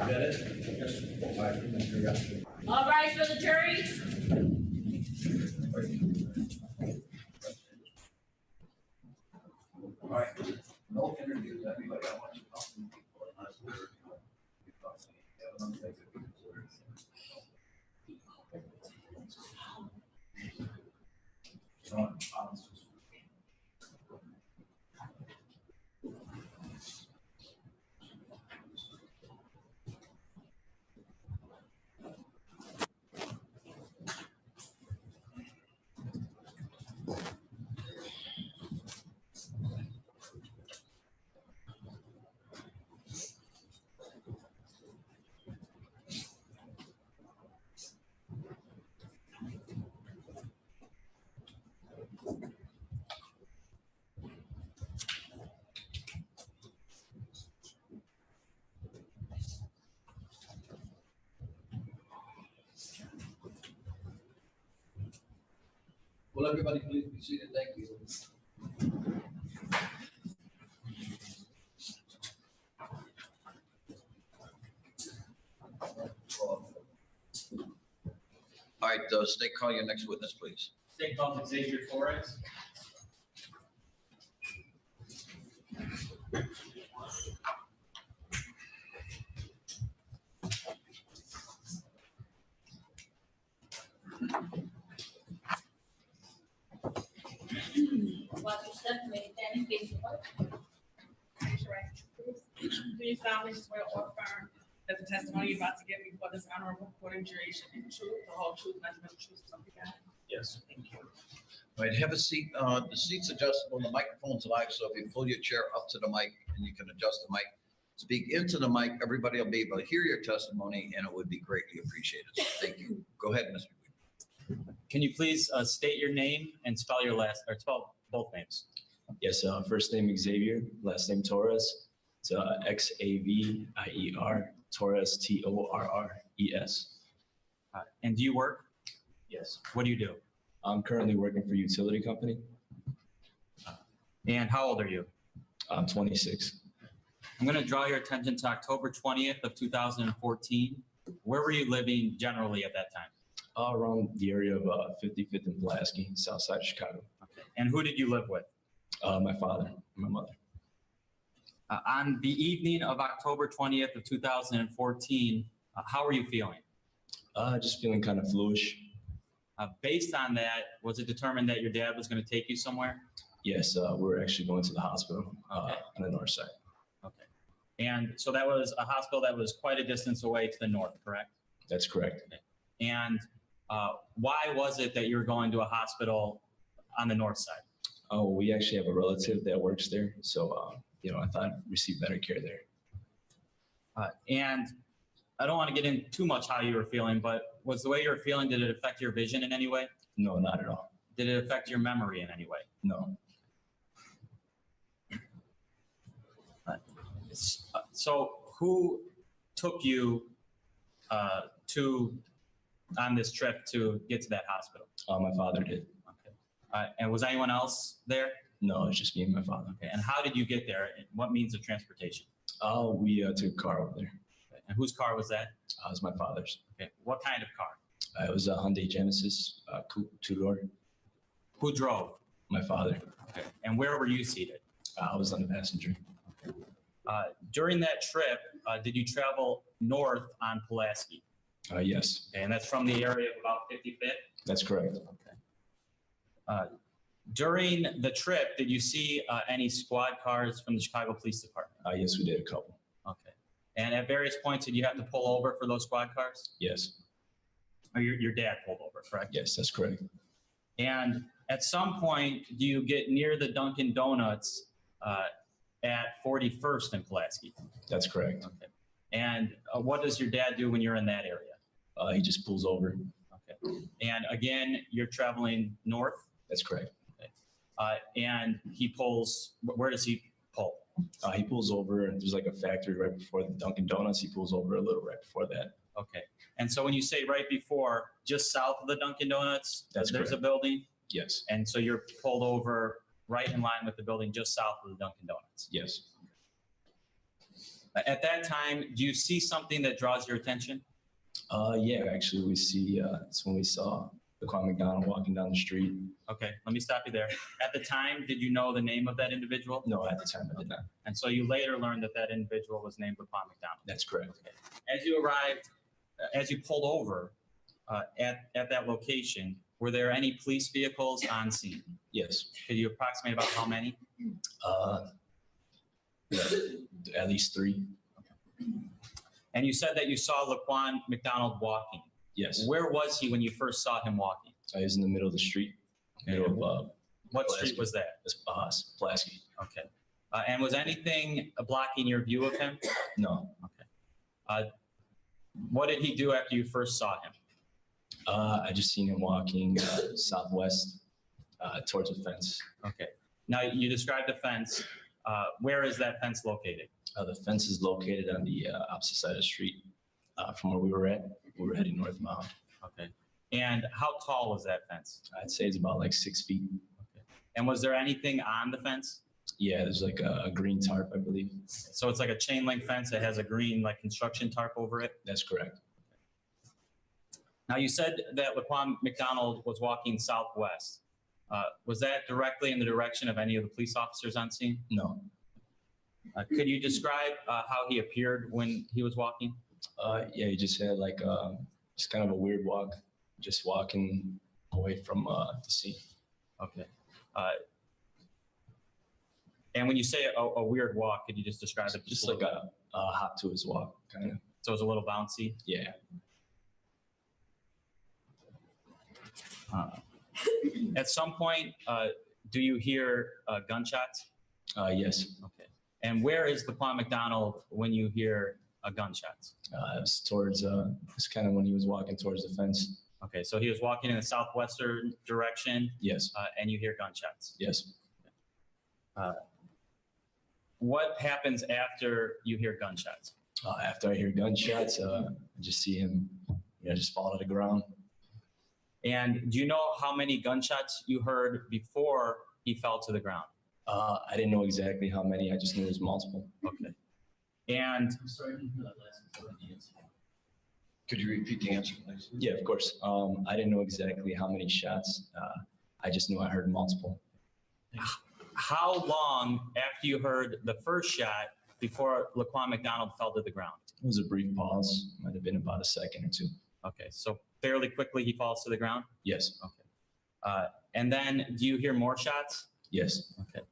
Get it? Yes. All right, for the jury. All right. No interviews. Anybody I want to talk to before unless we're Will everybody please be seated? Thank you. All right, State, call your next witness, please. State calls Xavier Torres. Watch your step, make any case of work. Raise your right hand, please. Do you solemnly swear or affirm that the testimony you're about to give before this honorable court and jury should be the truth, the whole truth, nothing but the truth, so help you God? Yes. Thank you. All right, have a seat. The seat's adjustable. The microphone's live, so if you pull your chair up to the mic and you can adjust the mic, speak into the mic, everybody will be able to hear your testimony, and it would be greatly appreciated. So thank you. Go ahead, Mr. Weed. Can you please state your name and spell your spell both names? Yes, first name Xavier, last name Torres. It's Xavier, Torres, Torres. And do you work? Yes. What do you do? I'm currently working for a utility company. And how old are you? I'm 26. I'm going to draw your attention to October 20th of 2014. Where were you living generally at that time? Around the area of 55th and Pulaski, south side of Chicago. Okay. And who did you live with? My father and my mother. On the evening of October 20th of 2014, how were you feeling? Just feeling kind of fluish. Based on that, was it determined that your dad was going to take you somewhere? Yes, we're actually going to the hospital on the north side. Okay. And so that was a hospital that was quite a distance away to the north, correct? That's correct. Okay. And why was it that you were going to a hospital on the north side? Oh, we actually have a relative that works there. So, I thought I'd receive better care there. And I don't want to get into too much how you were feeling, but was the way you were feeling, did it affect your vision in any way? No, not at all. Did it affect your memory in any way? No. So who took you on this trip to get to that hospital? My father did. Okay. And was anyone else there? No, it's just me and my father. Okay. And how did you get there? What means of transportation? We took a car over there. Okay. And whose car was that? It was my father's. Okay. What kind of car? It was a Hyundai Genesis, coupe, two-door. Who drove? My father. Okay. And where were you seated? I was on the passenger. Okay. During that trip, did you travel north on Pulaski? Yes. Okay. And that's from the area of about 55th? That's correct. Okay. During the trip, did you see any squad cars from the Chicago Police Department? Yes, we did, a couple. Okay. And at various points, did you have to pull over for those squad cars? Yes. Or your dad pulled over, correct? Yes, that's correct. And at some point, do you get near the Dunkin' Donuts at 41st in Pulaski? That's correct. Okay. And what does your dad do when you're in that area? He just pulls over. Okay. And again, you're traveling north? That's correct. Okay. And he pulls, where does he pull? He pulls over, and there's like a factory right before the Dunkin' Donuts. He pulls over a little right before that. Okay. And so when you say right before, just south of the Dunkin' Donuts, there's correct. A building? Yes. And so you're pulled over right in line with the building just south of the Dunkin' Donuts? Yes. At that time, do you see something that draws your attention? Yeah, actually, we see, it's when we saw Laquan McDonald walking down the street. Okay, let me stop you there. At the time, did you know the name of that individual? No, at the time I did not. And so you later learned that that individual was named Laquan McDonald. That's correct. As you arrived, as you pulled over at that location, were there any police vehicles on scene? Yes. Could you approximate about how many? Yeah, at least 3. And you said that you saw Laquan McDonald walking. Yes. Where was he when you first saw him walking? I was in the middle of the street. Middle of What Pulaski. street was that? Pulaski. Okay. And was anything blocking your view of him? No. What did he do after you first saw him? I just seen him walking southwest towards a fence. Okay. Now you described the fence. Where is that fence located? The fence is located on the opposite side of the street from where we were at. We were heading northbound. Okay. And how tall was that fence? I'd say it's about like 6 feet. Okay. And was there anything on the fence? Yeah, there's like a green tarp, I believe. So it's like a chain link fence that has a green like construction tarp over it? That's correct. Now you said that Laquan McDonald was walking southwest. Was that directly in the direction of any of the police officers on scene? No. Could you describe how he appeared when he was walking? Yeah, he just had like just kind of a weird walk, just walking away from the scene. Okay. And when you say a weird walk, could you just describe it? Just like a hop to his walk, kind of. So it was a little bouncy? Yeah. At some point, do you hear gunshots? Yes. Okay. And where is Laquan McDonald when you hear gunshots? It was towards, it's kind of when he was walking towards the fence. Okay, so he was walking in the southwestern direction, Yes. and you hear gunshots. Yes. What happens after you hear gunshots? After I hear gunshots, I just see him, just fall to the ground. And do you know how many gunshots you heard before he fell to the ground? I didn't know exactly how many. I just knew it was multiple. Okay. And I'm sorry, I didn't hear that last part of the answer. Could you repeat the answer, please? Yeah, of course. I didn't know exactly how many shots. I just knew I heard multiple. how long after you heard the first shot before Laquan McDonald fell to the ground? It was a brief pause. Might have been about a second or 2. Okay, so fairly quickly he falls to the ground? Yes. Okay. And then do you hear more shots? Yes. Okay.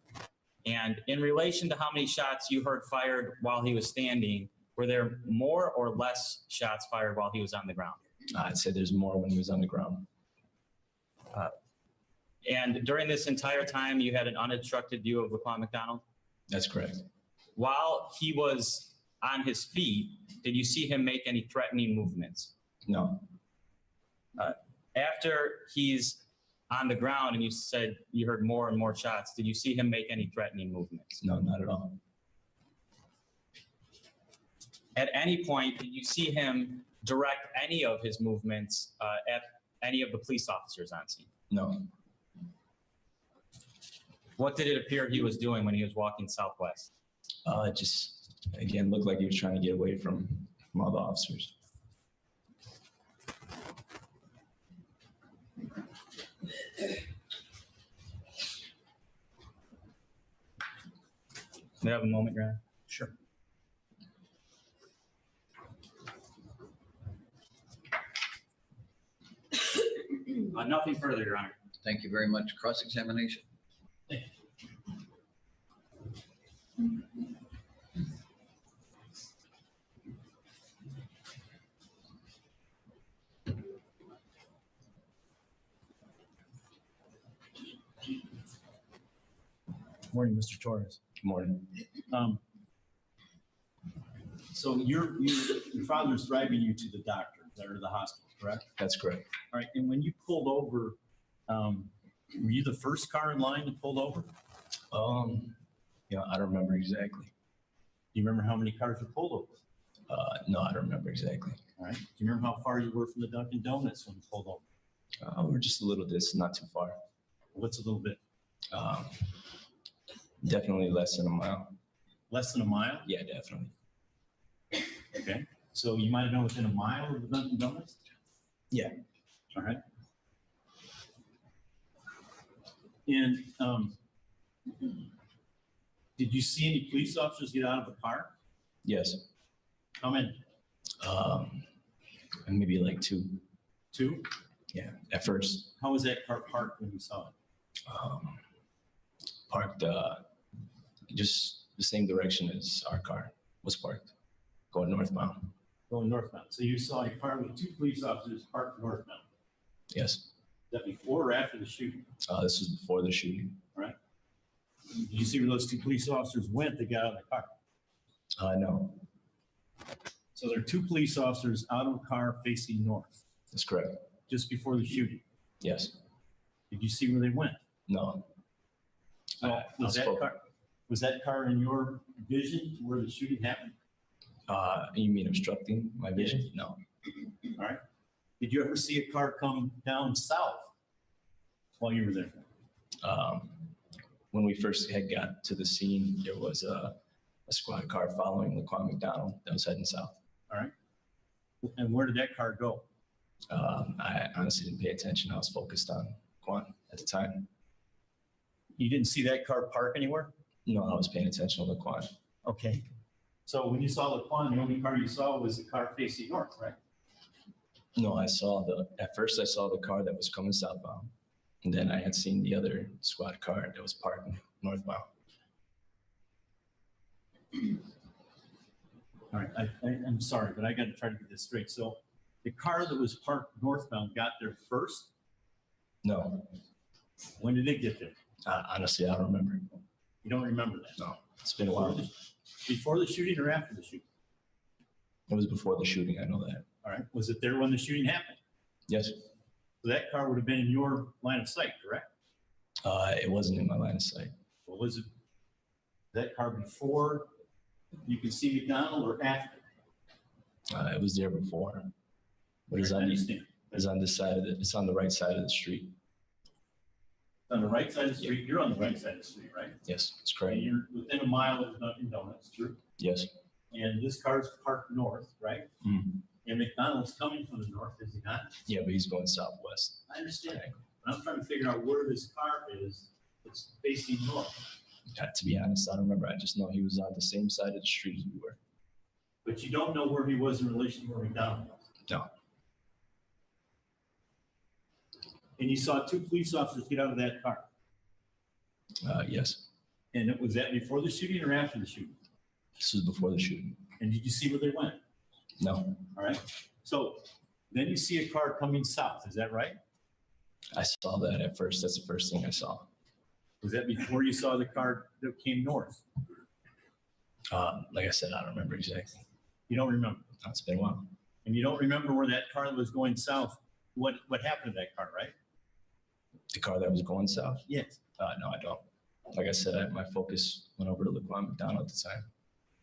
And in relation to how many shots you heard fired while he was standing, were there more or less shots fired while he was on the ground? I'd say there's more when he was on the ground. And during this entire time, you had an unobstructed view of Laquan McDonald? That's correct. While he was on his feet, did you see him make any threatening movements? No. After he's on the ground and you said you heard more and more shots, did you see him make any threatening movements? No, not at all. At any point, did you see him direct any of his movements at any of the police officers on scene? No. What did it appear he was doing when he was walking southwest? Just, again, looked like he was trying to get away from all the officers. May I have a moment, Your Honor? Sure. Nothing further, Your Honor. Thank you very much. Cross-examination. Morning, Mr. Torres. Good morning. So your father's driving you to the doctor or the hospital, correct? That's correct. All right, and when you pulled over, were you the first car in line you pulled over? I don't remember exactly. Do you remember how many cars you pulled over? No, I don't remember exactly. All right. Do you remember how far you were from the Dunkin' Donuts when you pulled over? We're just a little distance, not too far. What's a little bit? Definitely less than a mile. Less than a mile? Yeah, definitely. Okay, so you might have been within a mile of the Dunkin' Donuts? Yeah. All right. And did you see any police officers get out of the car? Yes. How many? Maybe like two. Two? Yeah, at first. How was that car parked when you saw it? Parked just the same direction as our car was parked, going northbound. Going northbound. So you saw a car with two police officers parked northbound. Yes. Is that before or after the shooting? This was before the shooting. Did you see where those two police officers went that got out of the car? No, So there are two police officers out of a car facing north that's correct. just before the shooting. Yes. Did you see where they went? No. Well, I was spoke. that car in your vision where the shooting happened? You mean obstructing my vision? No. All right. Did you ever see a car come down south while you were there? When we first had got to the scene, there was a squad car following Laquan McDonald that was heading south. And where did that car go? I honestly didn't pay attention. I was focused on Laquan at the time. You didn't see that car park anywhere? No, I was paying attention to Laquan. Okay. So when you saw Laquan, the only car you saw was the car facing north, right? No, at first I saw the car that was coming southbound. And then I had seen the other squad car that was parked northbound. All right, I'm sorry, but I got to try to get this straight. So the car that was parked northbound got there first? No, When did it get there? honestly, I don't remember. You don't remember that? No, it's been a while. Before the shooting or after the shooting? It was before the shooting, I know that. All right, was it there when the shooting happened? Yes, So that car would have been in your line of sight, correct? it wasn't in my line of sight. Or was it that car before you could see McDonald or after? It was there before. But I understand. it's on this side it's on the right side of the street. On the right side of the street, you're on the right side of the street, right? Yes, that's And correct. you're within a mile of Dunkin' Donuts, true? Yes. And this car's parked north, right? Mhm. And McDonald's coming from the north, is he not? Yeah, but he's going southwest. I understand. But I'm trying to figure out where this car is that's facing north. To be honest, I don't remember. I just know he was on the same side of the street as we were. But you don't know where he was in relation to where McDonald was. No. And you saw two police officers get out of that car. Yes, And was that before the shooting or after the shooting? this was before the shooting. And did you see where they went? No, All right. So then you see a car coming south. Is that right? I saw that at first. That's the first thing I saw. Was that before you saw the car that came north? Like I said, I don't remember exactly. You don't remember. It's been a while. And you don't remember where that car that was going south, what happened to that car, right? The car that was going south? Yes. No, I don't. Like I said, my focus went over to Laquan McDonald at the time.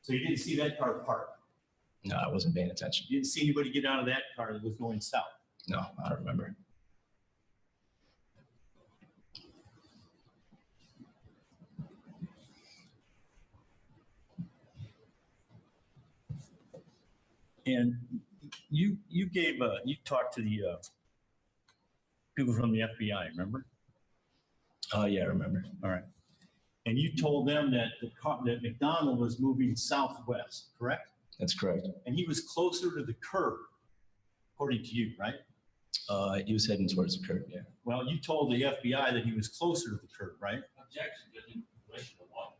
So you didn't see that car parked. No, I wasn't paying attention. You didn't see anybody get out of that car that was going south. No, I don't remember. And you talked to the people from the FBI, remember? Yeah, I remember. All right. And you told them that that McDonald was moving southwest, correct? That's correct. And he was closer to the curb, according to you, right? He was heading towards the curb, yeah. Well, you told the FBI that he was closer to the curb, right? Objection, in relation to what?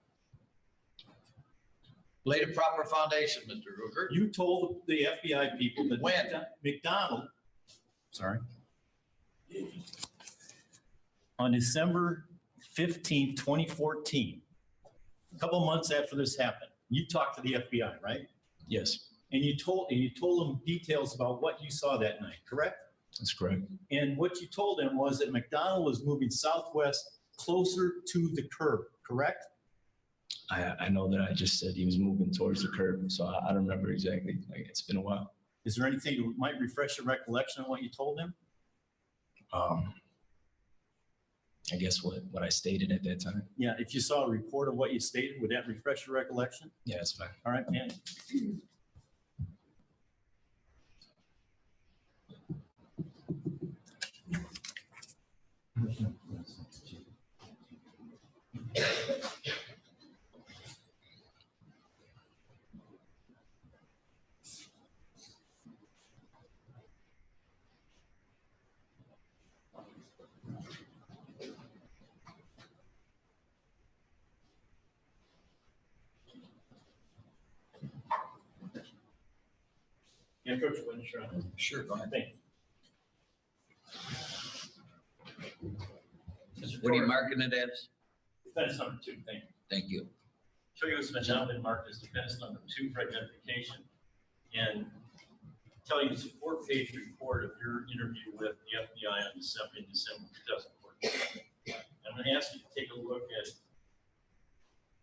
Lay the proper foundation, Mr. Ruger. You told the FBI people that When? McDonald, on December 15, 2014, a couple months after this happened, you talked to the FBI, right? Yes, And you told them details about what you saw that night, correct? that's correct. And what you told them was that McDonald was moving southwest closer to the curb, correct? I know that I just said he was moving towards the curb, so I don't remember exactly. Like, it's been a while. Is there anything that might refresh your recollection on what you told them? I guess what I stated at that time. Yeah, if you saw a report of what you stated, would that refresh your recollection? Yeah, it's fine. All right, man. Yeah, Coach Winshire. Sure, go ahead. Thank you. Mr. What are you Torres, marking it as? Defense number 2, thank you. Thank you. Show you what's now been marked as defense number 2 for identification. And tell you it's a 4-page report of your interview with the FBI on December 2014. I'm going to ask you to take a look at the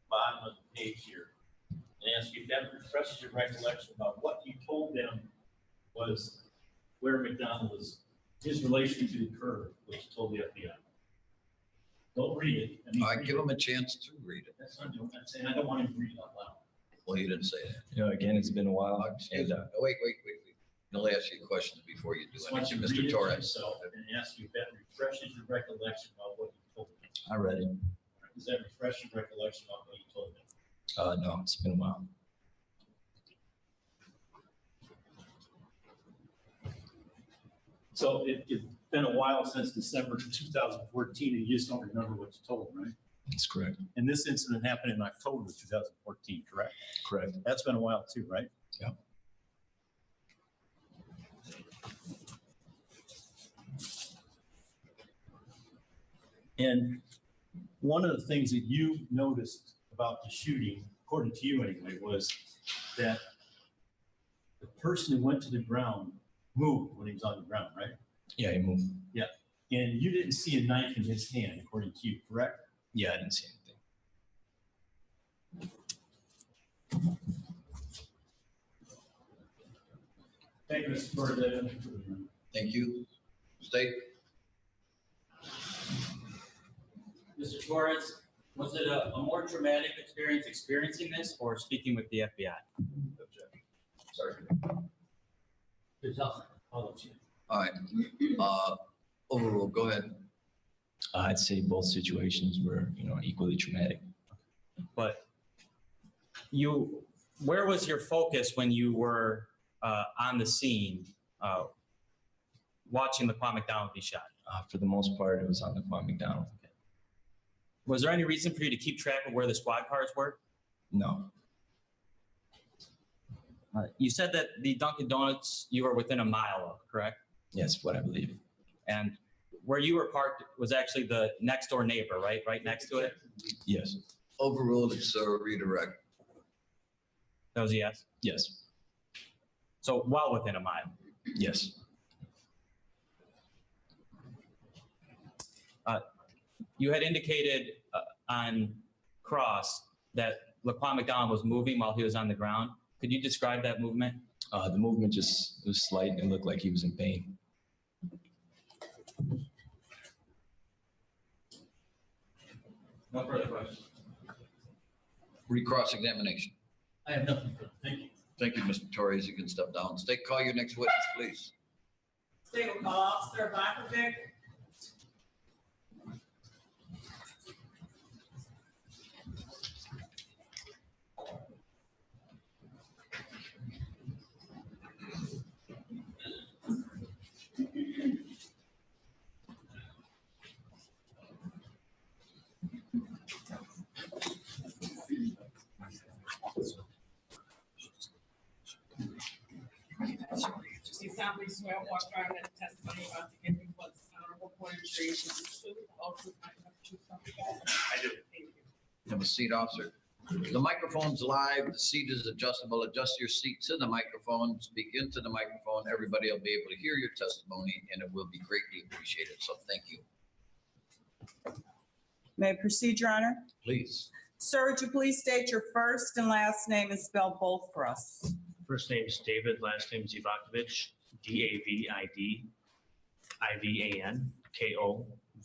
bottom of the page here and ask you if that refreshes your recollection about what you told them was where McDonald was, his relation to the curve, which you told the FBI. Don't read it. I mean, All right, give them a chance to read it. That's what I'm doing. I'm saying I don't want him to read it out loud. Well, you didn't say that. You know, again, it's been a while. Excuse And me. Wait. I'll ask you questions before you do Just want you anything, to read Mr. it Torres. yourself and ask you if that refreshes your recollection about what you told me. I read it. Does that refresh your recollection about what you told me? No, it's been a while. So it's been a while since December 2014, and you just don't remember what you told them, right? That's correct. And this incident happened in October of 2014, correct? Correct. That's been a while too, right? Yeah. And one of the things that you noticed about the shooting, according to you anyway, was that the person who went to the ground moved when he was on the ground, right? Yeah, he moved. And you didn't see a knife in his hand, according to you, correct? Yeah, I didn't see anything. Thank you, Mr. Torres. Thank you. State. Mr. Torres, was it a more traumatic experience experiencing this or speaking with the FBI? Sorry. I'll let you. All right. Overruled. Go ahead. I'd say both situations were, equally traumatic. But where was your focus when you were on the scene watching Laquan McDonald be shot? For the most part, it was on Laquan McDonald. Was there any reason for you to keep track of where the squad cars were? No. You said that the Dunkin' Donuts you were within a mile of, correct? Yes, what I believe. And where you were parked was actually the next door neighbor, right? Right next to it? Yes. Overruled. It's a redirect. That was a yes. Yes. So well within a mile. Yes. You had indicated on cross that Laquan McDonald was moving while he was on the ground. Could you describe that movement? The movement just was slight and looked like he was in pain. No further questions. Recross examination. I have nothing further. Thank you. Thank you, Mr. Torres. You can step down. State, call your next witness, please. State will call Officer Bakovic. You solemnly swear or affirm that the testimony you're about to give before this honorable court of jury is the truth, the whole truth, and nothing but the truth, so help you God. I do. Thank you. Have a seat, officer. The microphone's live. The seat is adjustable. Adjust your seat to the microphone. Speak into the microphone. Everybody will be able to hear your testimony, and it will be greatly appreciated. So thank you. May I proceed, Your Honor? Please. Sir, would you please state your first and last name and spell both for us? First name is David, last name is Ivakovich, David,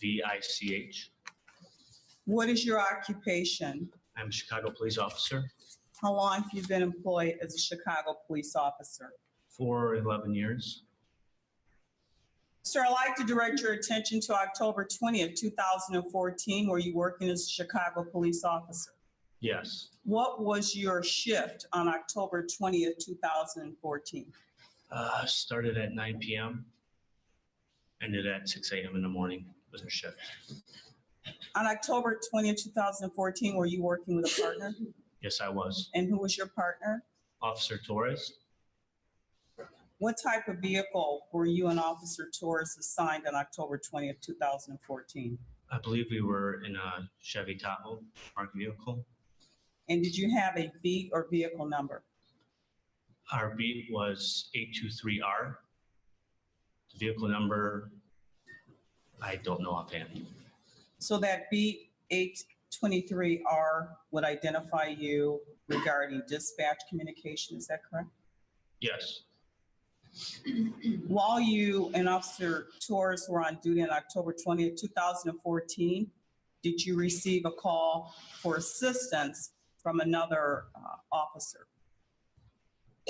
Ivankovich. What is your occupation? I'm a Chicago police officer How long have you been employed as a Chicago police officer? for 11 years. Sir, I'd like to direct your attention to October 20th, 2014, where you working as a Chicago police officer. Yes, What was your shift on October 20th, 2014? started at 9 p.m. Ended at 6 a.m. in the morning was our shift. On October 20th, 2014, were you working with a partner? Yes, I was. And who was your partner? Officer Torres, What type of vehicle were you and Officer Torres assigned on October 20th, 2014? I believe we were in a Chevy Tahoe marked vehicle. And did you have a beat or vehicle number? Our beat was 823R. The vehicle number, I don't know offhand. So that beat 823R would identify you regarding dispatch communication, is that correct? Yes, While you and Officer Torres were on duty on October 20th, 2014, did you receive a call for assistance from another officer?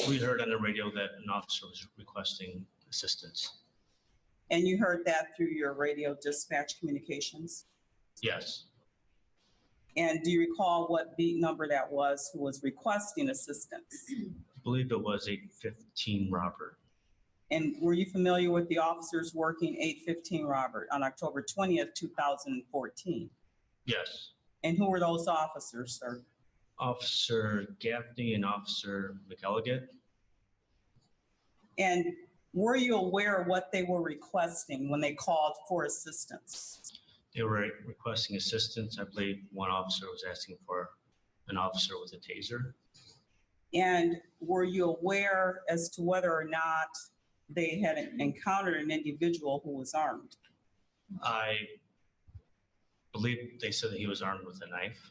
we heard on the radio that an officer was requesting assistance. And you heard that through your radio dispatch communications? Yes, And do you recall what beat number that was who was requesting assistance? I believe it was 815 Robert. And were you familiar with the officers working 815 Robert on October 20th, 2014? Yes, And who were those officers, sir? Officer Gaffney and Officer McElligott. And were you aware of what they were requesting when they called for assistance? They were requesting assistance. I believe one officer was asking for an officer with a taser. And were you aware as to whether or not they had encountered an individual who was armed? I believe they said that he was armed with a knife.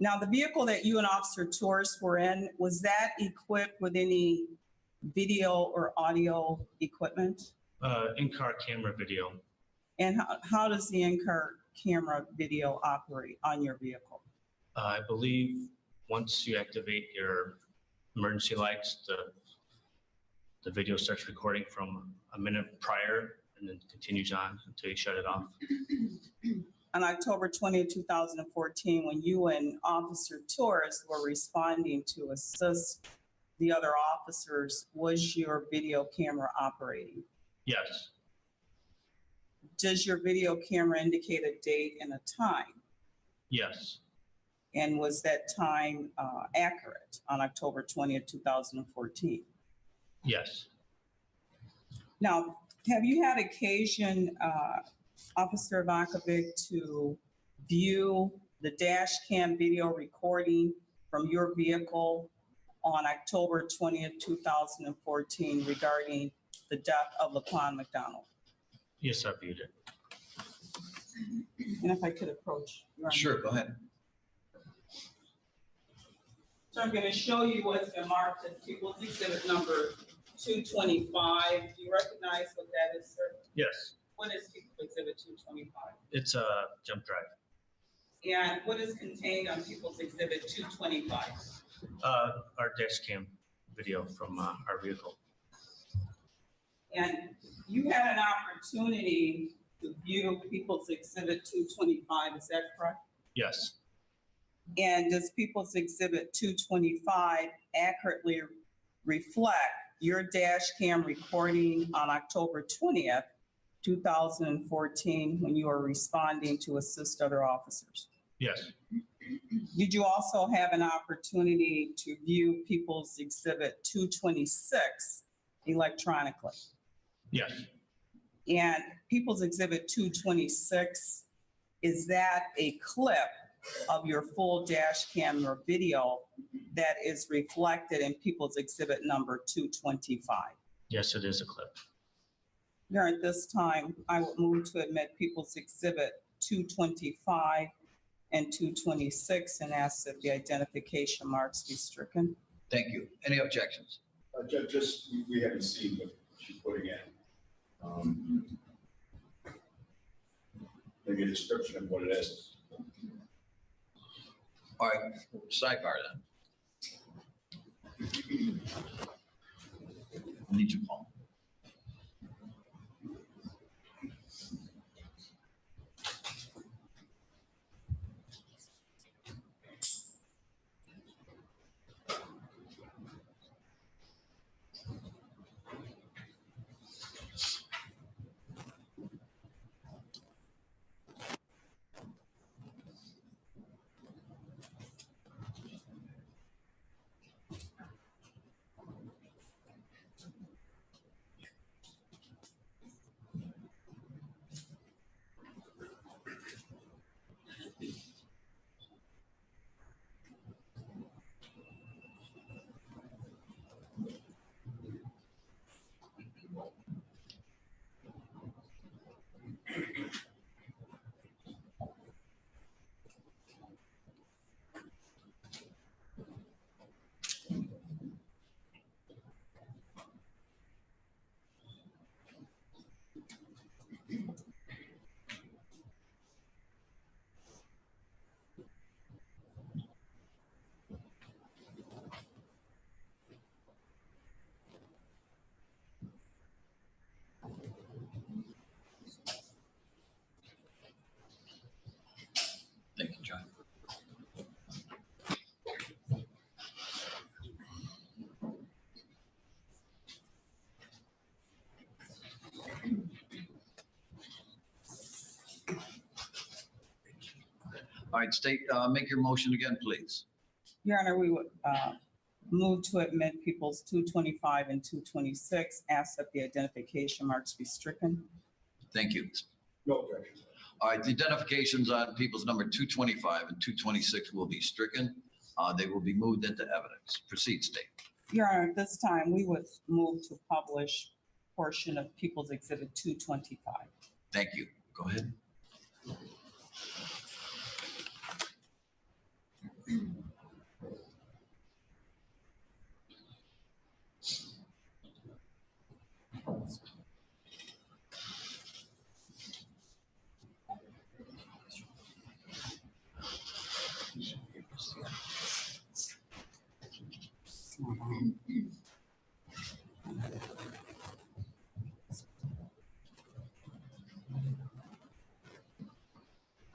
Now, the vehicle that you and Officer Torres were in, was that equipped with any video or audio equipment? In-car camera video. And how does the in-car camera video operate on your vehicle? I believe once you activate your emergency lights, the video starts recording from a minute prior and then continues on until you shut it off. On October 20th, 2014, when you and Officer Torres were responding to assist the other officers, was your video camera operating? Yes, Does your video camera indicate a date and a time? yes, And was that time accurate on October 20th, 2014? yes. Now, have you had occasion, Officer Ivankovic, to view the dash cam video recording from your vehicle on October 20th, 2014 regarding the death of Laquan McDonald? Yes, I viewed it. And if I could approach. Your Honor. Sure, go ahead. So I'm going to show you what's been marked as People's Exhibit number 225. Do you recognize what that is, sir? Yes, What is People's Exhibit 225? it's a jump drive. And what is contained on People's Exhibit 225? Our dash cam video from our vehicle. And you had an opportunity to view People's Exhibit 225, is that correct? Yes, And does People's Exhibit 225 accurately reflect your dash cam recording on October 20th, 2014, when you were responding to assist other officers? yes, Did you also have an opportunity to view People's Exhibit 226 electronically? yes, And People's Exhibit 226, is that a clip of your full dash camera video that is reflected in People's Exhibit number 225? yes, it is a clip. Here at this time, I would move to admit People's Exhibit 225 and 226 and ask that the identification marks be stricken. Thank you. Any objections? Just, we haven't seen what she's putting in. Maybe a description of what it is. All right, sidebar then. I need your phone. All right, State, make your motion again, please. Your Honor, we would move to admit people's 225 and 226, ask that the identification marks be stricken. Thank you. No objection. All right, the identifications on people's number 225 and 226 will be stricken. They will be moved into evidence. Proceed, State. Your Honor, at this time, we would move to publish portion of People's Exhibit 225. Thank you. Go ahead.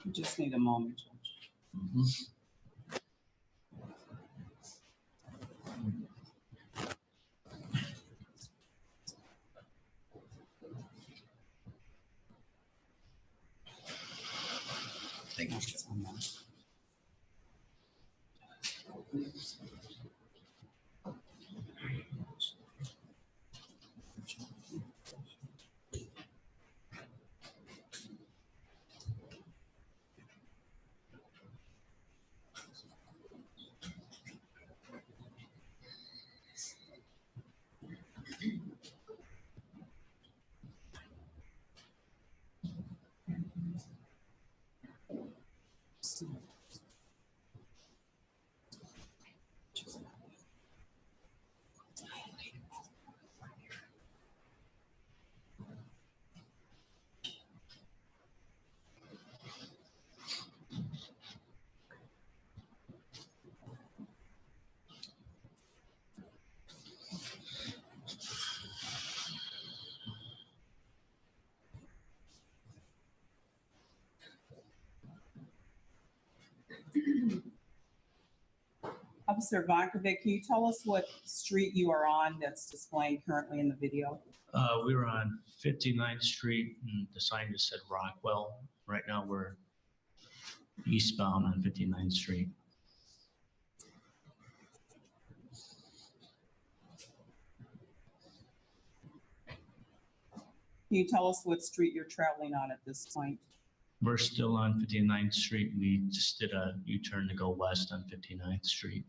We just need a moment, Judge. Mhm. Thank you. Officer Vankovic, can you tell us what street you are on that's displaying currently in the video? We were on 59th Street and the sign just said Rockwell. Right now we're eastbound on 59th Street. Can you tell us what street you're traveling on at this point? We're still on 59th Street. We just did a U-turn to go west on 59th Street.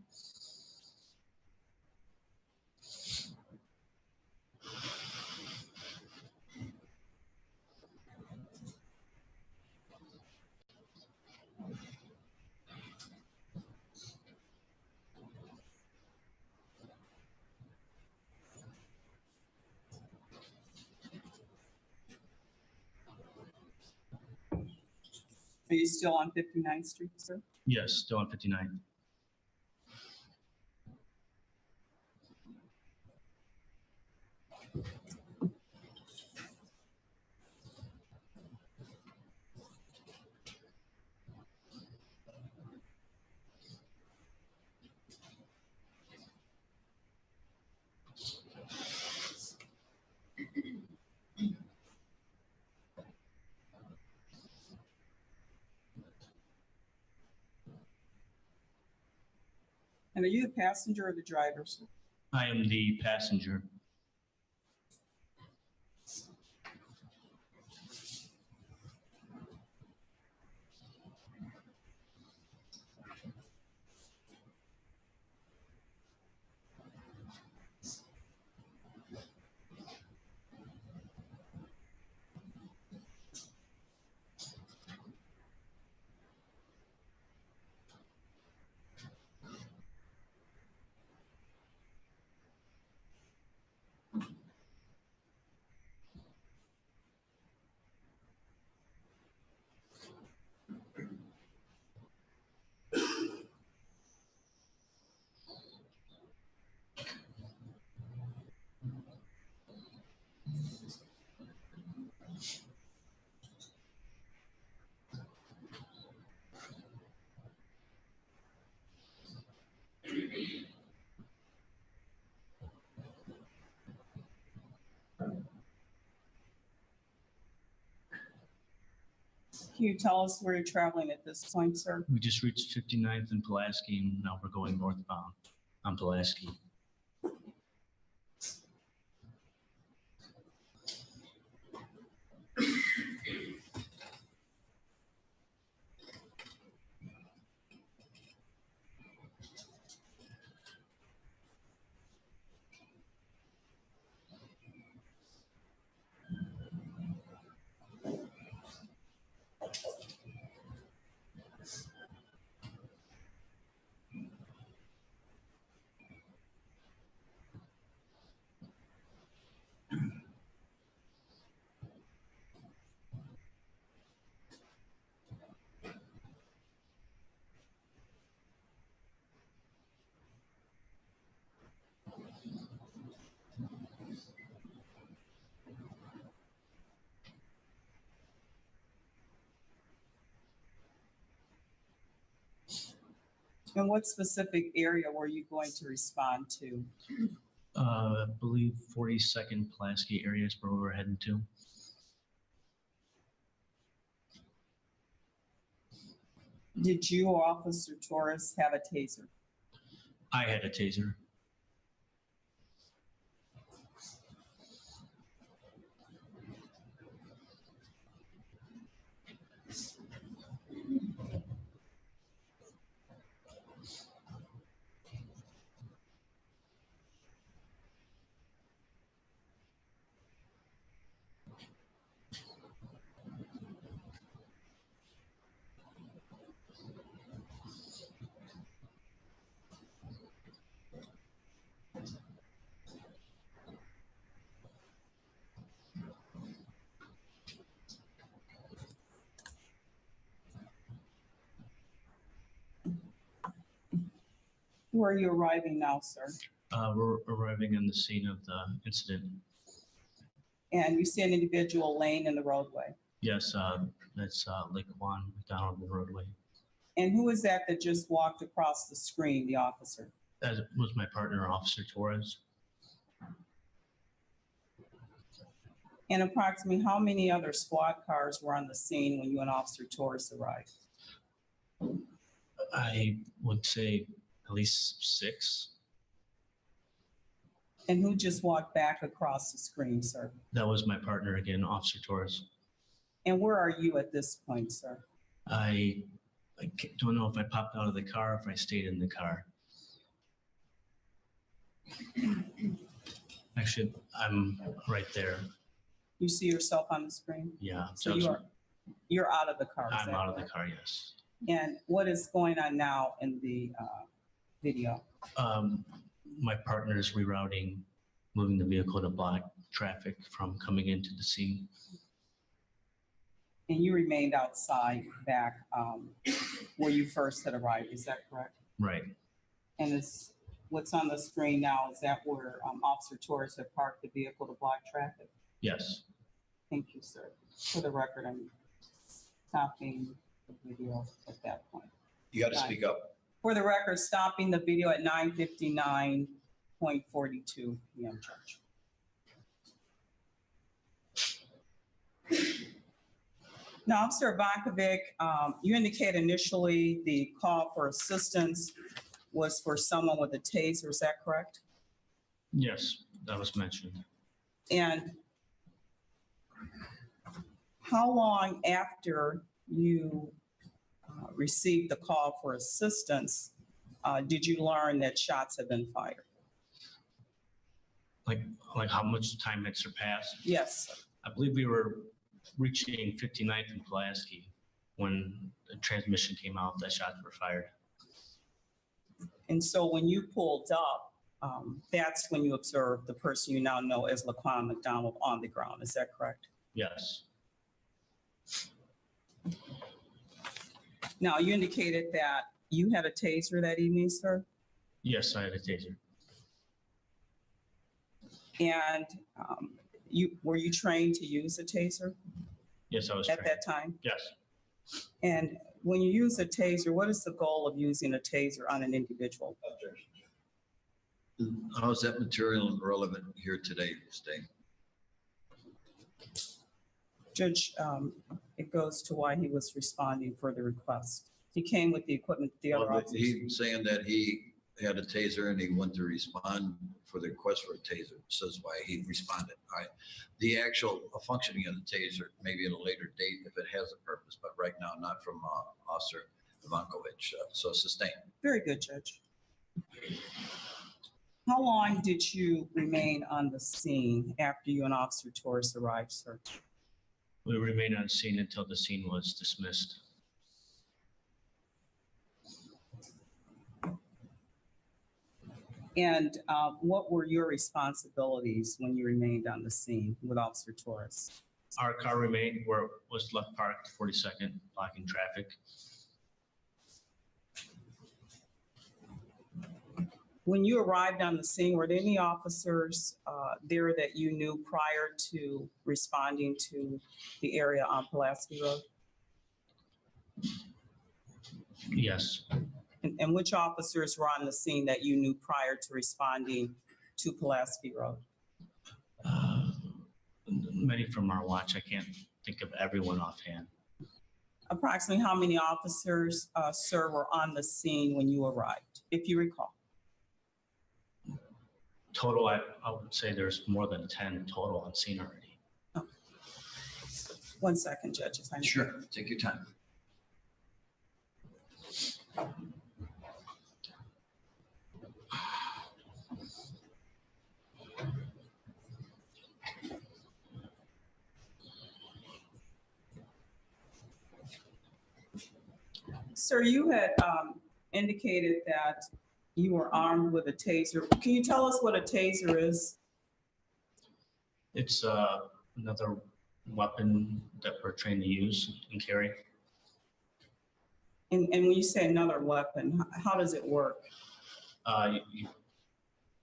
Are you still on 59th Street, sir? Yes, still on 59th. And are you the passenger or the driver, sir? I am the passenger. Can you tell us where you're traveling at this point, sir? We just reached 59th and Pulaski, and now we're going northbound on Pulaski. And what specific area were you going to respond to? I believe 42nd Pulaski area is where we're heading to. Did you or Officer Torres have a taser? I had a taser. Where are you arriving now, sir? We're arriving on the scene of the incident. And you see an individual laying in the roadway. Yes, that's Lake Juan McDonald roadway. And who is that that just walked across the screen, the officer? That was my partner, Officer Torres. And approximately how many other squad cars were on the scene when you and Officer Torres arrived? I would say at least 6. And who just walked back across the screen, sir? That was my partner again, Officer Torres. And where are you at this point, sir? I don't know if I popped out of the car or if I stayed in the car. Actually, I'm right there. You see yourself on the screen? Yeah. So you're out of the car. is I'm that out of the correct? car, yes. And what is going on now in the video? My partner is rerouting, moving the vehicle to block traffic from coming into the scene. And you remained outside back where you first had arrived, is that correct? Right. And it's what's on the screen now, is that where Officer Torres had parked the vehicle to block traffic? Yes. Thank you, sir. For the record, I'm stopping the video at that point. You got to speak up. For the record, stopping the video at 9:59.42 p.m. Judge. Now, Officer Ivankovic, you indicated initially the call for assistance was for someone with a taser, is that correct? Yes, that was mentioned. And how long after you received the call for assistance did you learn that shots had been fired? Like how much time had surpassed? Yes, sir. I believe we were reaching 59th and Pulaski when the transmission came out that shots were fired. And so when you pulled up, that's when you observed the person you now know as Laquan McDonald on the ground. Is that correct? Yes. Now, you indicated that you had a taser that evening, sir? Yes, I had a taser. And were you trained to use a taser Yes, I was at trained. that time? Yes. And when you use a taser, what is the goal of using a taser on an individual? How is that material relevant here today, State? Judge, it goes to why he was responding for the request. He came with the equipment the other Well, officers. he's saying that he had a taser and he went to respond for the request for a taser. Says why he responded. All right. The actual functioning of the taser, maybe at a later date if it has a purpose, but right now not from Officer Ivankovich. So sustained. Very good, Judge. How long did you remain on the scene after you and Officer Torres arrived, sir? We remained on scene until the scene was dismissed. And what were your responsibilities when you remained on the scene with Officer Torres? Our car remained where it was left parked, 42nd, blocking traffic. When you arrived on the scene, were there any officers there that you knew prior to responding to the area on Pulaski Road? Yes, And which officers were on the scene that you knew prior to responding to Pulaski Road? many from our watch. I can't think of everyone offhand. Approximately how many officers, sir, were on the scene when you arrived, if you recall? Total, I would say there's more than 10 total on scene already. 1 second, Judge, if I may. Sure. Take your time. Sir, you had indicated that you were armed with a taser. Can you tell us what a taser is? It's another weapon that we're trained to use and carry. And when you say another weapon, how does it work?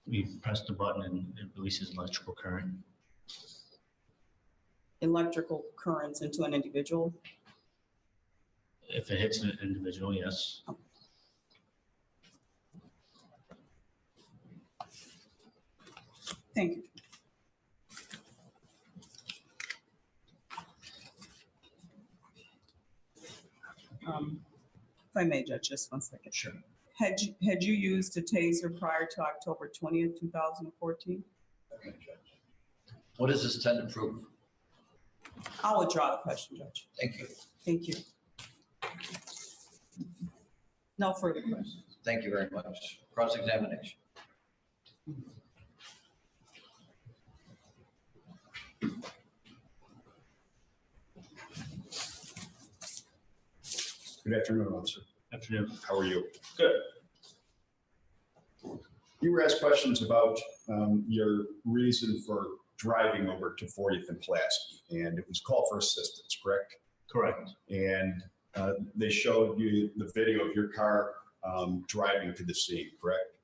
You press the button and it releases electrical current. Electrical currents into an individual? If it hits an individual, yes. Thank you. If I may, Judge, just 1 second. Sure. Had you used a taser prior to October 20th, 2014? What does this tend to prove? I'll withdraw the question, Judge. Thank you. Thank you. No further questions. Thank you very much. Cross-examination. Good afternoon, officer. Afternoon. How are you? Good. You were asked questions about your reason for driving over to 40th and Pulaski, and it was call for assistance, correct? Correct. And they showed you the video of your car driving to the scene, correct?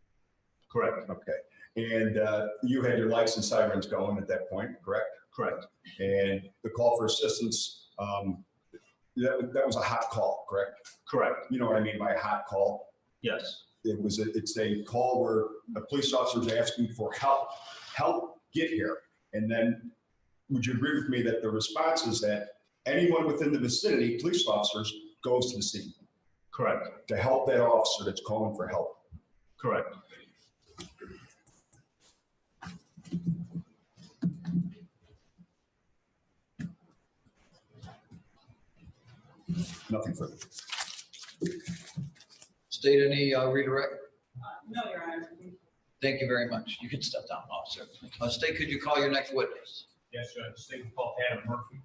Correct. Okay. And you had your lights and sirens going at that point, correct? Correct. And the call for assistance, that was a hot call, correct? Correct. You know what I mean by a hot call? Yes. It's a call where a police officer is asking for help get here. And then would you agree with me that the response is that anyone within the vicinity, police officers, goes to the scene Correct. to help that officer that's calling for help? Correct. Nothing further. State any redirect? No, Your Honor. Thank you very much. You can step down, officer. State, could you call your next witness? Yes, Judge. State call Adam Murphy.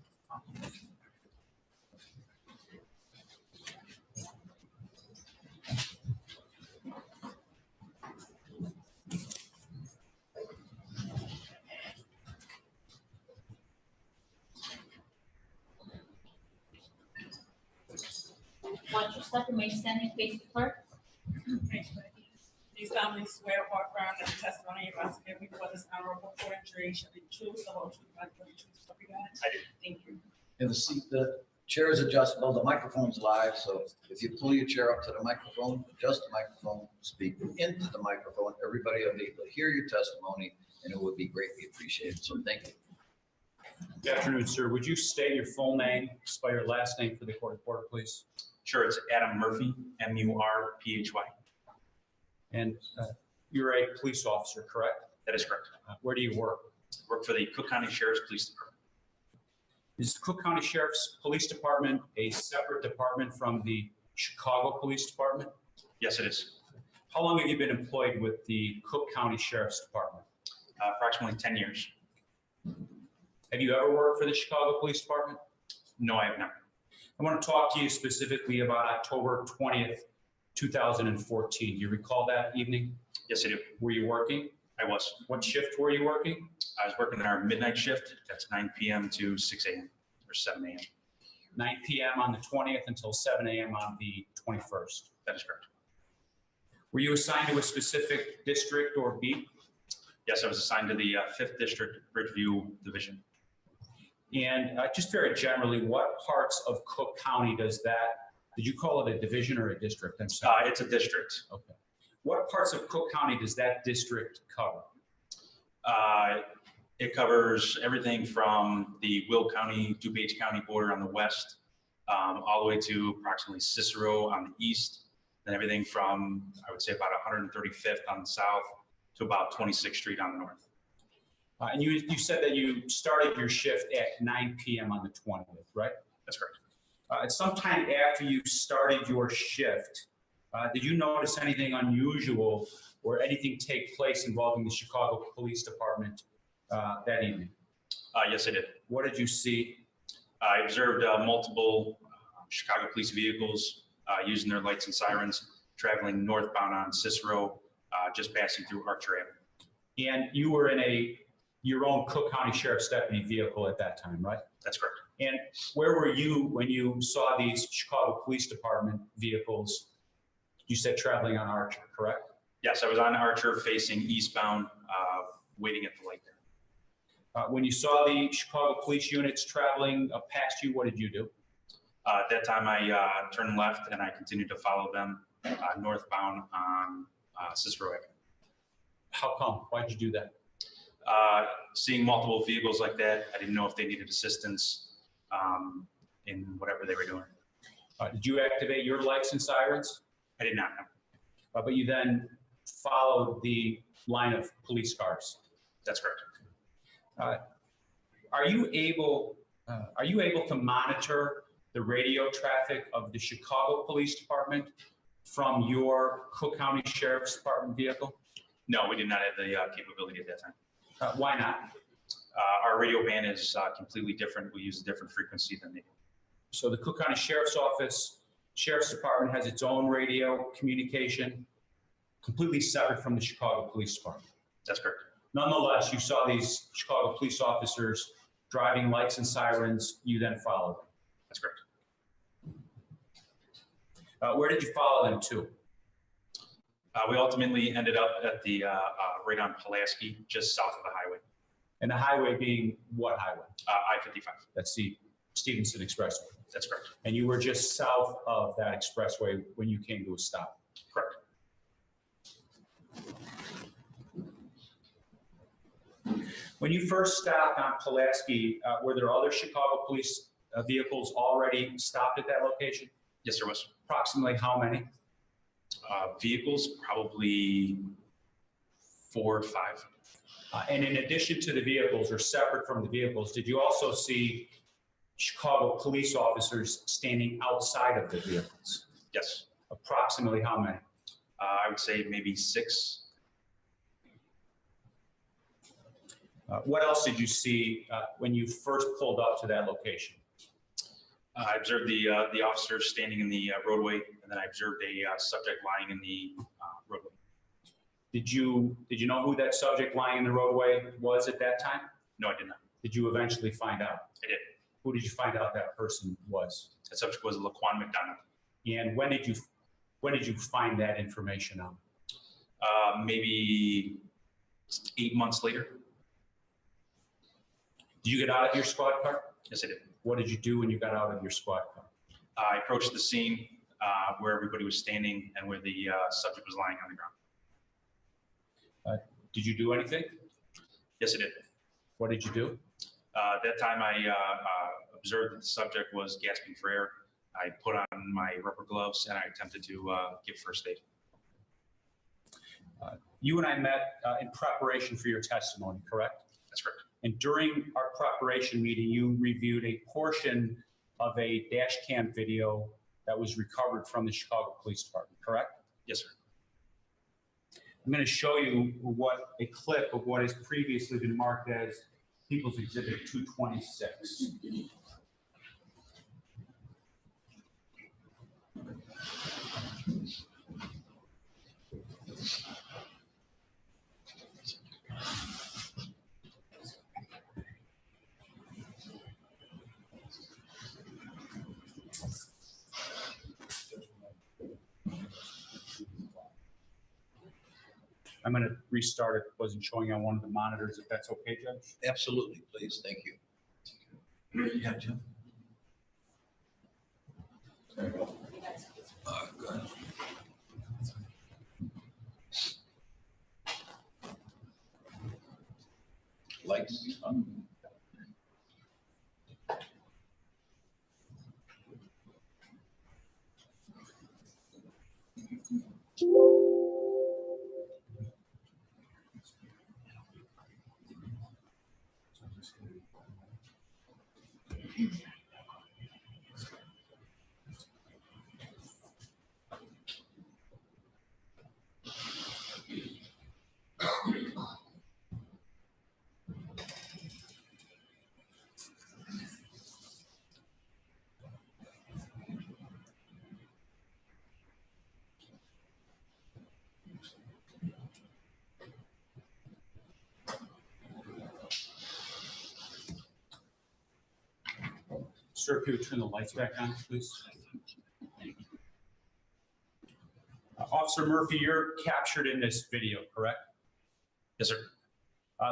Watch your step, remain standing, face the clerk. Do you solemnly swear or affirm that the testimony you're about to give before this honorable court and jury shall be true, the whole truth, nothing but the truth, so help you God? I do. Thank you. And the chair is adjustable, the microphone's live, so if you pull your chair up to the microphone, adjust the microphone, speak into the microphone, everybody will be able to hear your testimony, and it would be greatly appreciated, so thank you. Good afternoon, sir. Would you state your full name, spell your last name for the court reporter, please? Sure, it's Adam Murphy, M-U-R-P-H-Y. And you're a police officer, correct? That is correct. Where do you work? Work for the Cook County Sheriff's Police Department. Is the Cook County Sheriff's Police Department a separate department from the Chicago Police Department? Yes, it is. How long have you been employed with the Cook County Sheriff's Department? Approximately 10 years. Have you ever worked for the Chicago Police Department? No, I have not. I want to talk to you specifically about October 20th, 2014. Do you recall that evening? Yes, I do. Were you working? I was. What shift were you working? I was working our midnight shift. That's 9 p.m. to 6 a.m. or 7 a.m. 9 p.m. on the 20th until 7 a.m. on the 21st. That is correct. Were you assigned to a specific district or beat? Yes, I was assigned to the 5th District Bridgeview Division. And just very generally, what parts of Cook County does that, did you call it a division or a district? I'm sorry. It's a district. Okay. What parts of Cook County does that district cover? It covers everything from the Will County, DuPage County border on the west, all the way to approximately Cicero on the east, and everything from, I would say, about 135th on the south to about 26th Street on the north. And you said that you started your shift at 9 p.m. on the 20th, right? That's correct. At some time after you started your shift, did you notice anything unusual or anything take place involving the Chicago Police Department that evening? Yes, I did. What did you see? I observed multiple Chicago police vehicles using their lights and sirens, traveling northbound on Cicero, just passing through Archer Avenue. And you were in your own Cook County Sheriff's Deputy vehicle at that time, right? That's correct. And where were you when you saw these Chicago Police Department vehicles? You said traveling on Archer, correct? Yes, I was on Archer facing eastbound, waiting at the light there. When you saw the Chicago police units traveling past you, what did you do? At that time, I turned left and I continued to follow them northbound on Cicero Avenue. How come? Why'd you do that? Seeing multiple vehicles like that, I didn't know if they needed assistance in whatever they were doing. Did you activate your lights and sirens? I did not know. But you then followed the line of police cars. That's correct. Are you able to monitor the radio traffic of the Chicago Police Department from your Cook County Sheriff's Department vehicle? No, we did not have the capability at that time. Why not? Our radio band is completely different. We use a different frequency than they do. So the Cook County Sheriff's Sheriff's Department has its own radio communication, completely separate from the Chicago Police Department. That's correct. Nonetheless, you saw these Chicago police officers driving lights and sirens. You then followed them. That's correct. Where did you follow them to? We ultimately ended up at the right on Pulaski, just south of the highway. And the highway being what highway? I-55. That's the Stevenson Expressway. That's correct. And you were just south of that expressway when you came to a stop. Correct. When you first stopped on Pulaski, were there other Chicago police vehicles already stopped at that location? Yes, there was. Approximately how many? Vehicles, probably 4 or 5. And in addition to the vehicles, or separate from the vehicles, did you also see Chicago police officers standing outside of the vehicles? Yes. Approximately how many? I would say maybe 6. What else did you see when you first pulled up to that location? I observed the officers standing in the roadway, and then I observed a subject lying in the roadway. Did you know who that subject lying in the roadway was at that time? No, I did not. Did you eventually find out? I did. Who did you find out that person was? That subject was Laquan McDonald. And when did you find that information out? Maybe 8 months later. Did you get out of your squad car? Yes, I did. What did you do when you got out of your squad car? I approached the scene where everybody was standing and where the subject was lying on the ground. Did you do anything? Yes, I did. What did you do? At that time, I observed that the subject was gasping for air. I put on my rubber gloves and I attempted to give first aid. You and I met in preparation for your testimony, correct? That's correct. And during our preparation meeting, you reviewed a portion of a dash cam video that was recovered from the Chicago Police Department, correct? Yes, sir. I'm going to show you a clip of what has previously been marked as People's Exhibit 226. I'm going to restart it. It wasn't showing on one of the monitors, if that's okay, Judge? Absolutely, please. Thank you. Yeah, Jim. Good. Lights. Sir, if you would turn the lights back on, please. Officer Murphy, you're captured in this video, correct? Yes, sir.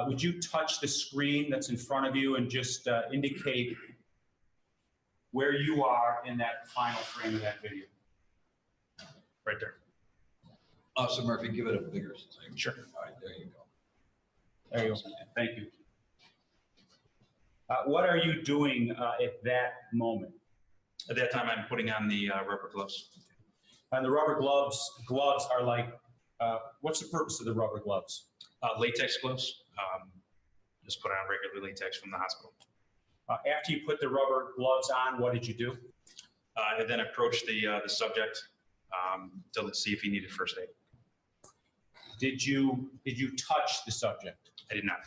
Would you touch the screen that's in front of you and just indicate where you are in that final frame of that video? Right there. Officer Murphy, give it a bigger thing. Sure. All right, there you go. There you go. Thank you. What are you doing at that moment? At that time, I'm putting on the rubber gloves. And the rubber gloves are like, what's the purpose of the rubber gloves? Latex gloves. Just put on regular latex from the hospital. After you put the rubber gloves on, what did you do? I then approached the subject to see if he needed first aid. Did you touch the subject? I did not.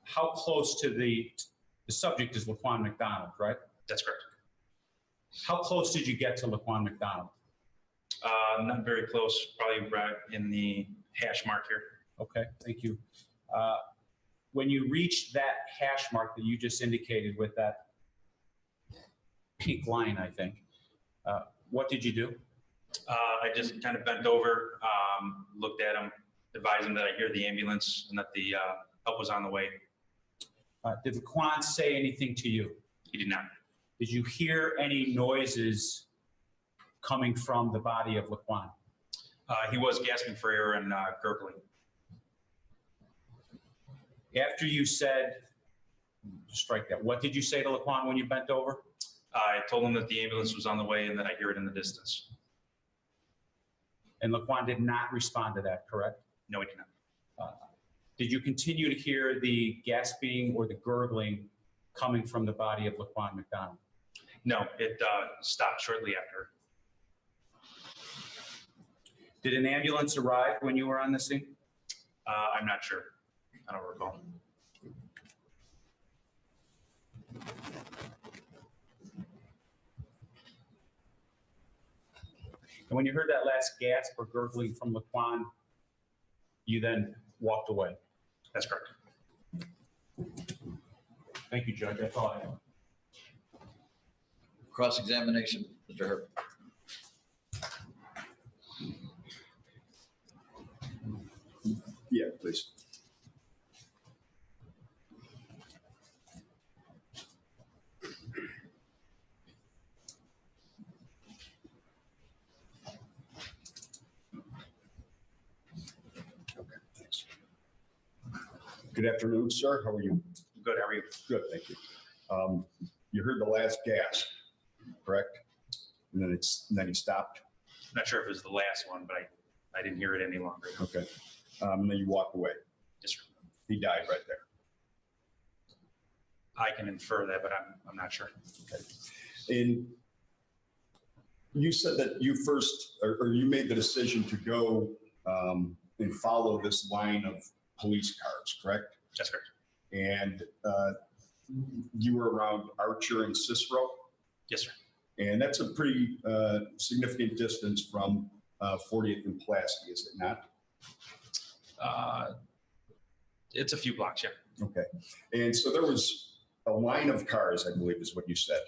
How close to the subject is Laquan McDonald, right? That's correct. How close did you get to Laquan McDonald? Not very close, probably right in the hash mark here. Okay, thank you. When you reached that hash mark that you just indicated with that pink line, I think, what did you do? I just kind of bent over, looked at him, advised him that I hear the ambulance and that the help was on the way. Did Laquan say anything to you? He did not. Did you hear any noises coming from the body of Laquan? He was gasping for air and gurgling. After you said, strike that, what did you say to Laquan when you bent over? I told him that the ambulance was on the way and that I hear it in the distance. And Laquan did not respond to that, correct? No, he did not. Did you continue to hear the gasping or the gurgling coming from the body of Laquan McDonald? No, it stopped shortly after. Did an ambulance arrive when you were on the scene? I'm not sure. I don't recall. And when you heard that last gasp or gurgling from Laquan, you then walked away. That's correct. Thank you, Judge. That's all I have. Cross-examination, Mr. Herb. Yeah, please. Okay, thanks. Good afternoon, sir. How are you? Good. How are are you? Good, thank you. You heard the last gasp, correct? And then he stopped. I'm not sure if it was the last one, but I didn't hear it any longer. Okay. And then you walked away. Yes, sir. He died right there. I can infer that, but I'm not sure. And you said that you first, or you made the decision to go and follow this line of police cars, correct? That's correct. And you were around Archer and Cicero, Yes, sir. and that's a pretty significant distance from 40th and Pulaski, is it not? It's a few blocks, yeah. Okay. And so there was a line of cars, I believe is what you said.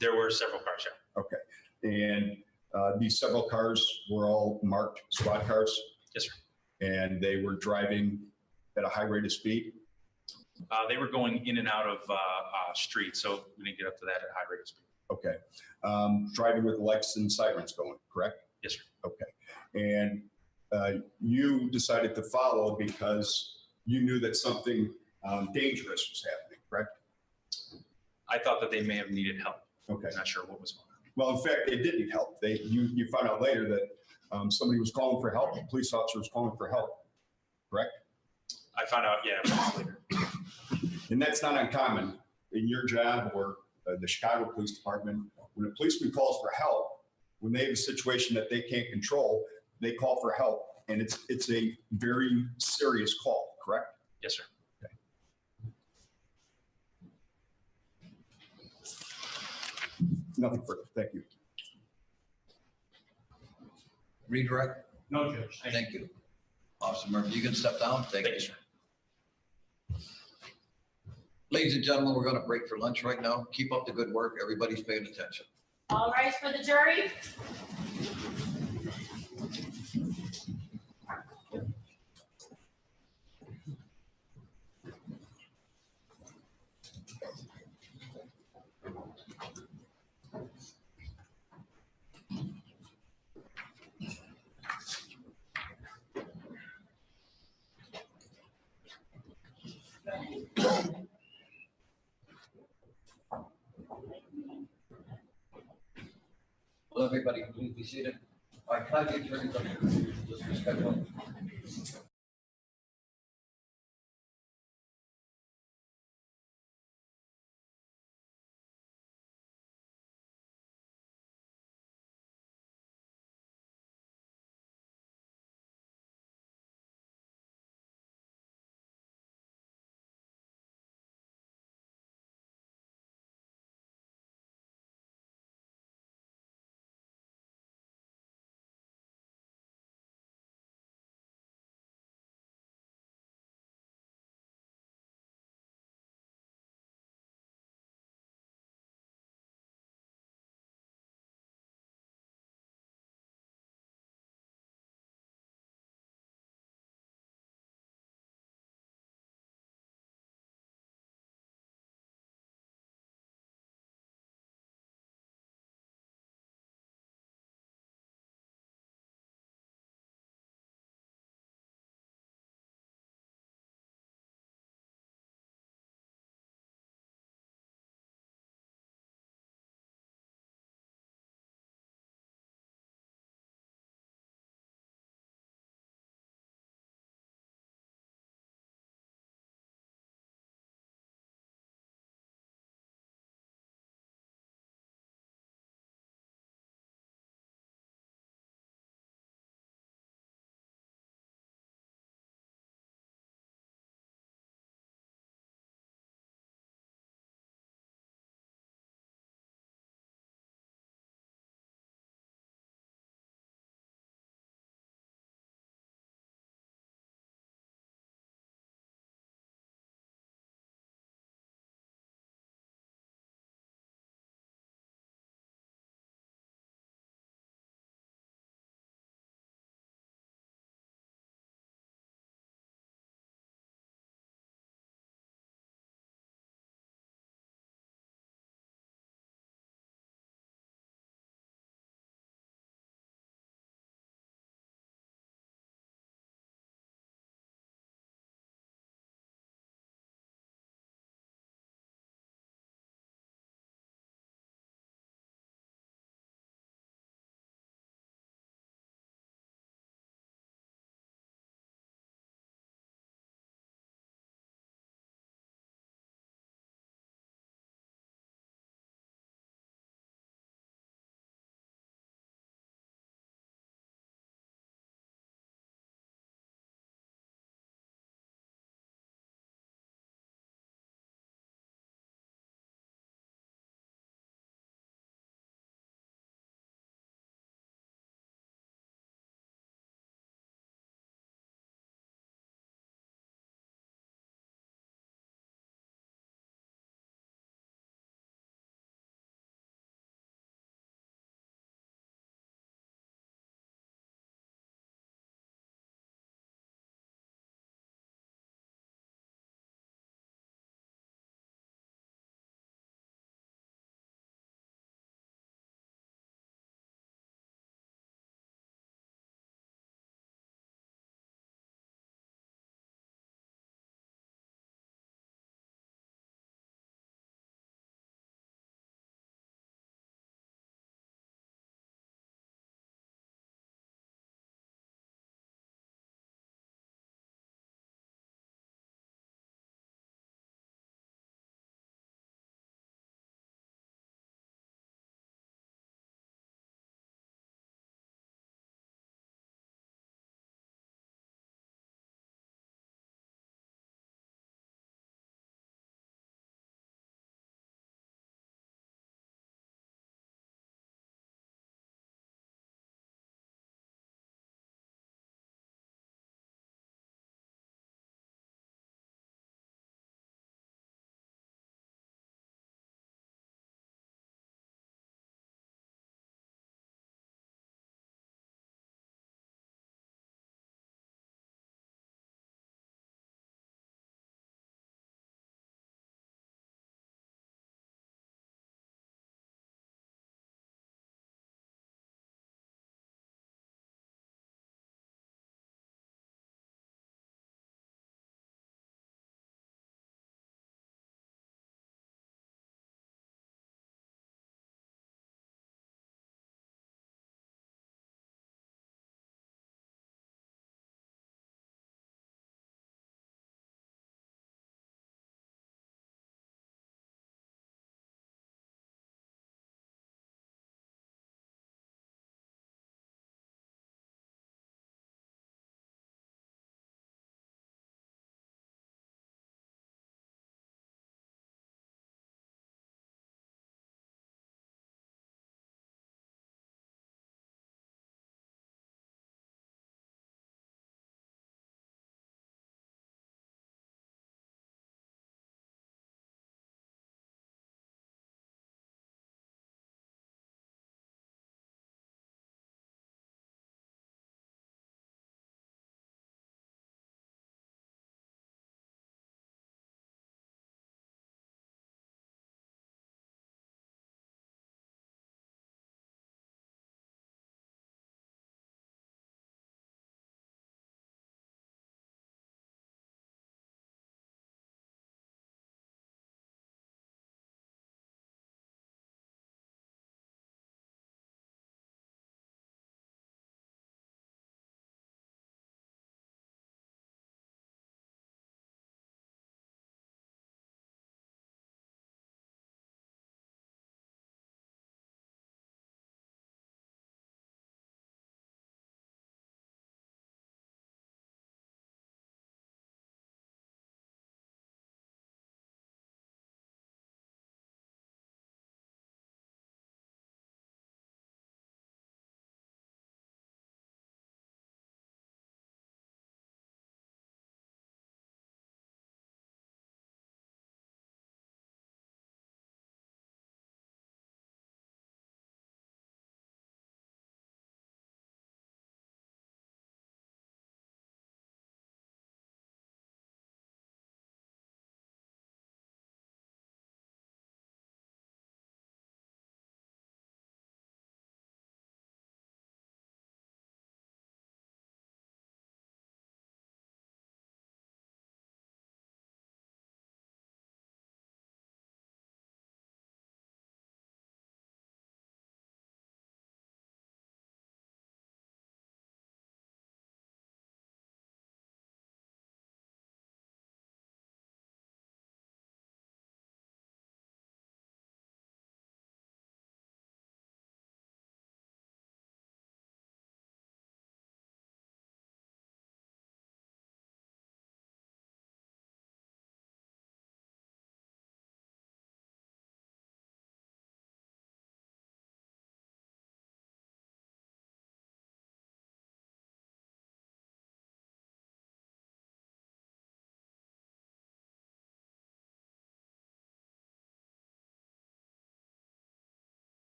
There were several cars, yeah. Okay. And these several cars were all marked squad cars, Yes, sir. and they were driving at a high rate of speed. They were going in and out of streets, so we didn't get up to that at high rate of speed. Okay. Driving with lights and sirens going, correct? Yes, sir. Okay. And you decided to follow because you knew that something dangerous was happening, correct? I thought that they may have needed help. Okay. I'm not sure what was going on. Well, in fact, they did need help. You found out later that somebody was calling for help. A police officer was calling for help, correct? I found out, yeah, later. And that's not uncommon in your job or the Chicago Police Department. When a policeman calls for help, when they have a situation that they can't control, they call for help. And it's a very serious call, correct? Yes, sir. Okay. Nothing further. Thank you. Redirect? No, Judge. Thank you. Officer Murphy, you can step down. Thank you. Thank you, sir. Ladies and gentlemen, we're going to break for lunch right now. Keep up the good work. Everybody's paying attention. All rise for the jury. Will everybody please be seated? All right, can I get your just respect?